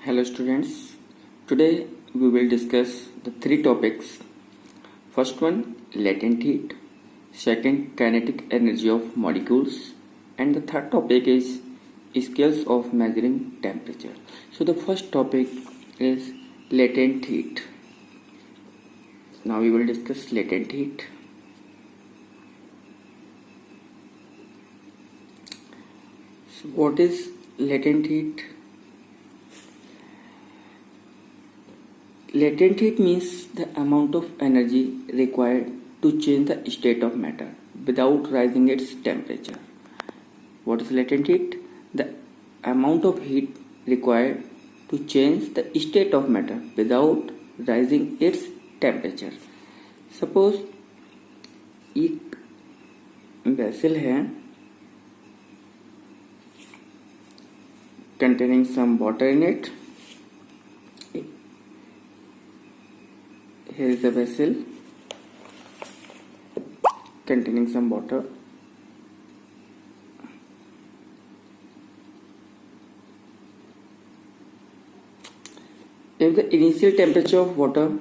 Hello students, today we will discuss the three topics. First one, latent heat. Second, kinetic energy of molecules. And the third topic is scales of measuring temperature. So the first topic is latent heat. Now we will discuss latent heat. So what is latent heat? Latent heat means the amount of energy required to change the state of matter without rising its temperature. What is latent heat? The amount of heat required to change the state of matter without rising its temperature. Suppose एक vessel है containing some water in it. Here is a vessel containing some water. If the initial temperature of water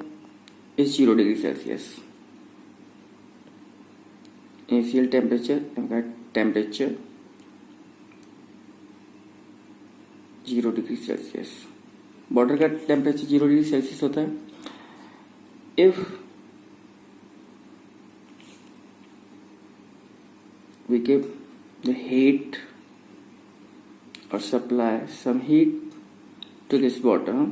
is 0 degree Celsius, initial temperature 0 degree Celsius, water का temperature 0 degree Celsius होता है. If we give the heat or supply some heat to this water,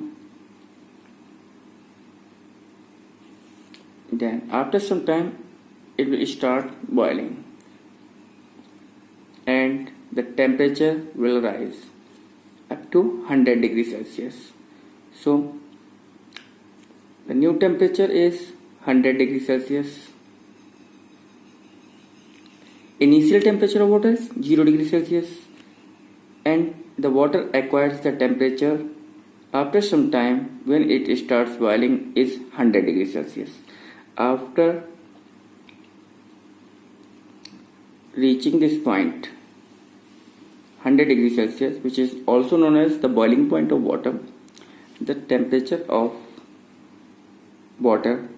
then after some time it will start boiling and the temperature will rise up to 100 degrees Celsius. So the new temperature is 100 degrees Celsius. Initial temperature of water is 0 degrees Celsius and the water acquires the temperature after some time when it starts boiling is 100 degrees Celsius. After reaching this point 100 degrees Celsius, which is also known as the boiling point of water, the temperature of water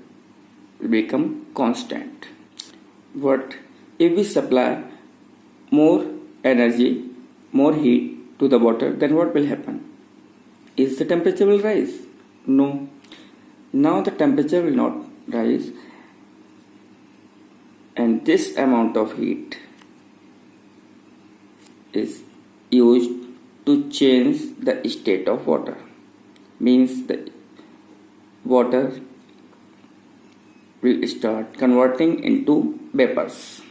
will become constant. But if we supply more energy, more heat to the water, then what will happen? Is the temperature will rise? No. Now the temperature will not rise, and this amount of heat is used to change the state of water. Means the water will start converting into vapors,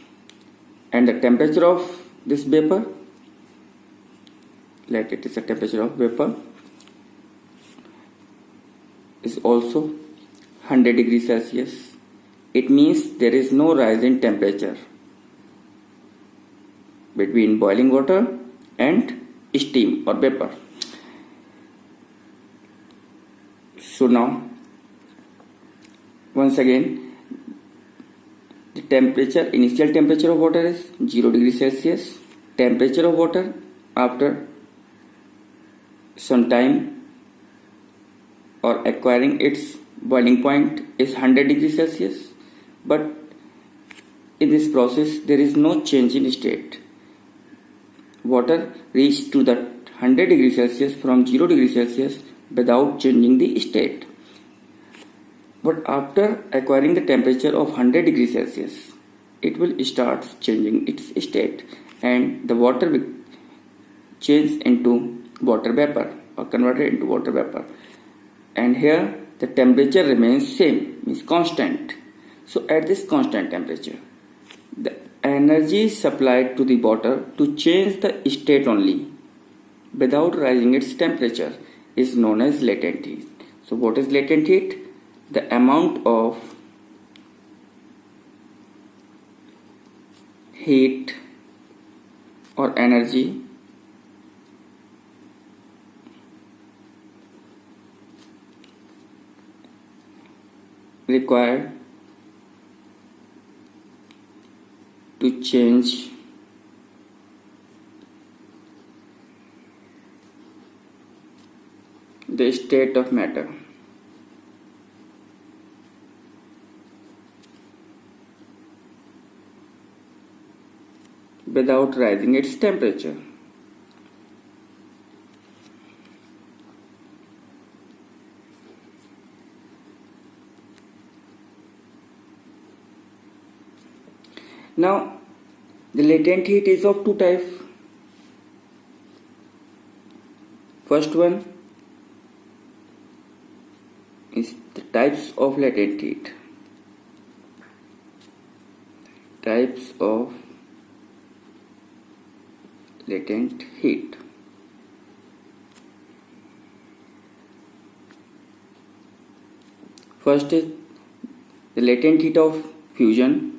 and the temperature of this vapor, let it is a temperature of vapor, is also 100 degrees Celsius. It means there is no rise in temperature between boiling water and steam or vapor. So now once again, the temperature, initial temperature of water is 0 degrees Celsius. Temperature of water after some time or acquiring its boiling point is 100 degrees Celsius. But in this process, there is no change in state. Water reached to the 100 degrees Celsius from 0 degrees Celsius without changing the state. But after acquiring the temperature of 100 degrees Celsius, it will start changing its state and the water will change into water vapor or converted into water vapor. And here the temperature remains same, means constant. So at this constant temperature, the energy supplied to the water to change the state only without rising its temperature is known as latent heat. So what is latent heat? The amount of heat or energy required to change the state of matter. Without rising its temperature. Now, the latent heat is of two types. First one is the types of latent heat. Types of latent heat. First is the latent heat of fusion.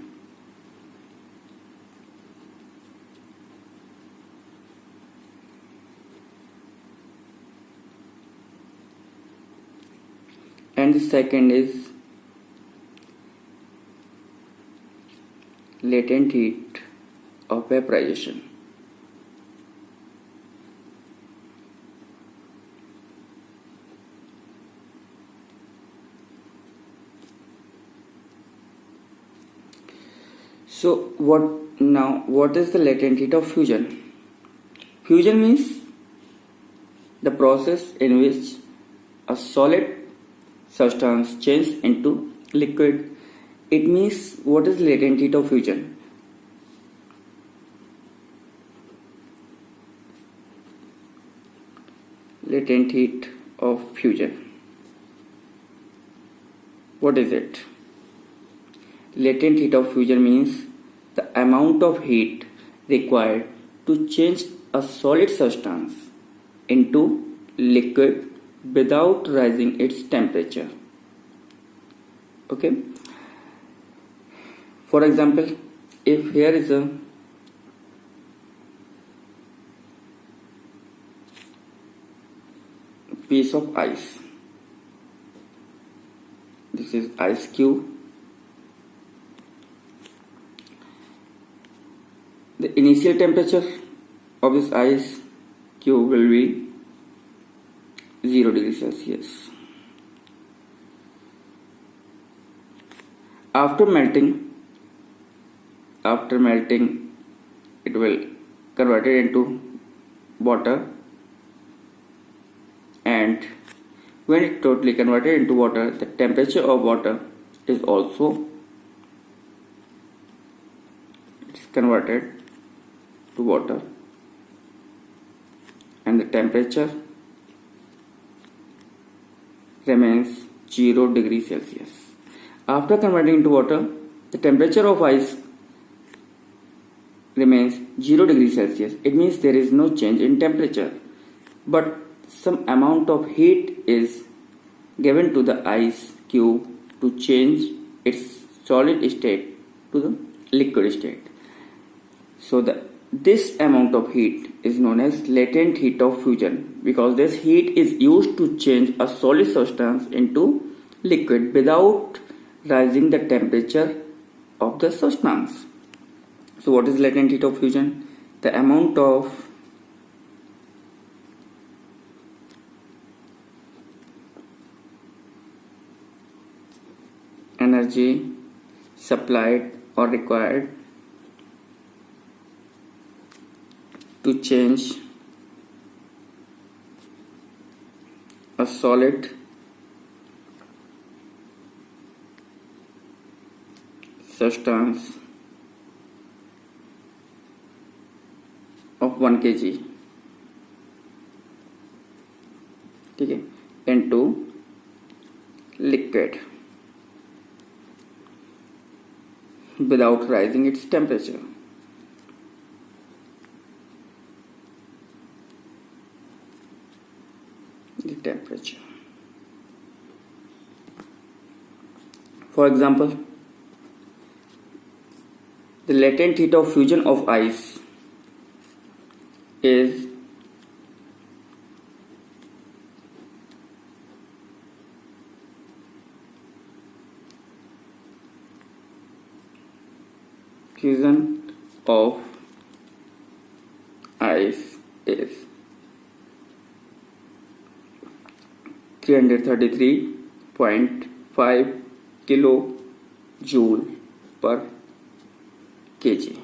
And the second is latent heat of vaporization. So what is the latent heat of fusion? Fusion means the process in which a solid substance changes into liquid. It means what is latent heat of fusion? Latent heat of fusion. What is it? Latent heat of fusion means the amount of heat required to change a solid substance into liquid without rising its temperature. Okay. For example, if here is a piece of ice, this is ice cube. The initial temperature of this ice cube will be 0 degrees Celsius. After melting, it will convert it into water, and when it totally converted into water, the temperature of water is also converted to water, and the temperature remains 0 degrees Celsius. After converting into water, the temperature of ice remains 0 degrees Celsius. It means there is no change in temperature, but some amount of heat is given to the ice cube to change its solid state to the liquid state. So this amount of heat is known as latent heat of fusion, because this heat is used to change a solid substance into liquid without rising the temperature of the substance. So what is latent heat of fusion? The amount of energy supplied or required to change a solid substance of 1 kg into liquid without rising its temperature. The temperature. For example, the latent heat of fusion of ice is fusion of ice is 333.5 kilojoule per kg.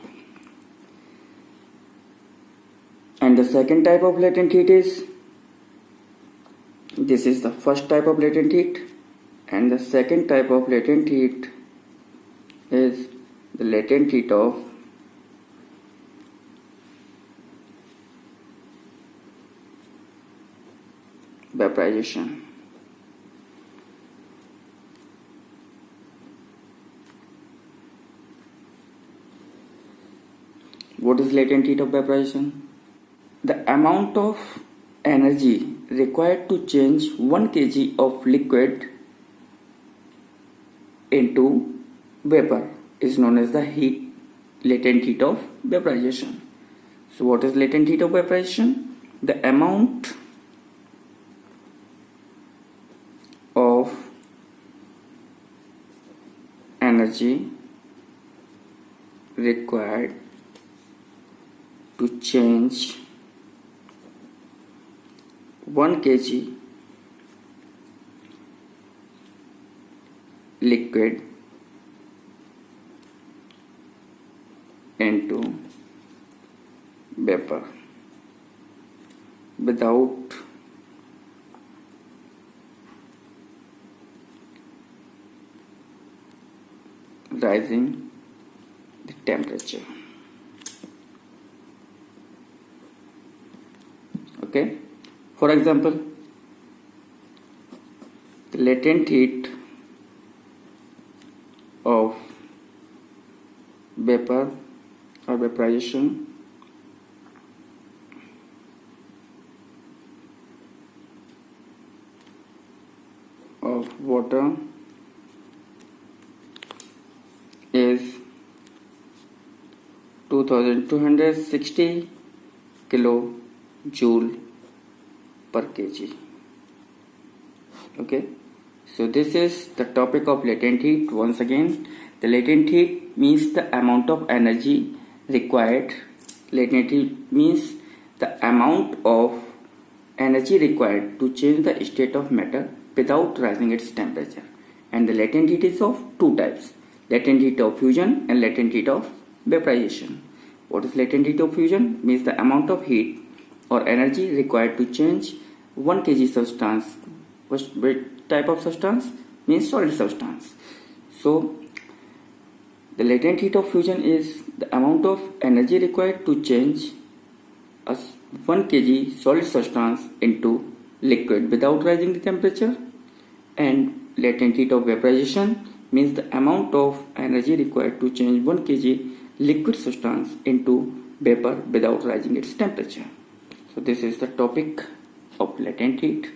And the second type of latent heat is, this is the first type of latent heat, and the second type of latent heat is the latent heat of vaporization. What is latent heat of vaporization? The amount of energy required to change 1 kg of liquid into vapor is known as the latent heat of vaporization. So what is latent heat of vaporization? The amount of energy required to change 1 kg liquid into vapor without rising the temperature. Okay, for example, the latent heat of vapor or vaporization of water is 2260 kilojoule per kg. Okay, so this is the topic of latent heat. Once again, the latent heat means the amount of energy required. Latent heat means the amount of energy required to change the state of matter without rising its temperature. And the latent heat is of two types: latent heat of fusion and latent heat of vaporization. What is latent heat of fusion? Means the amount of heat or energy required to change 1 kg substance. What type of substance? Means solid substance. So the latent heat of fusion is the amount of energy required to change a 1 kg solid substance into liquid without rising the temperature. And latent heat of vaporization means the amount of energy required to change 1 kg liquid substance into vapor without rising its temperature. So this is the topic of latent heat.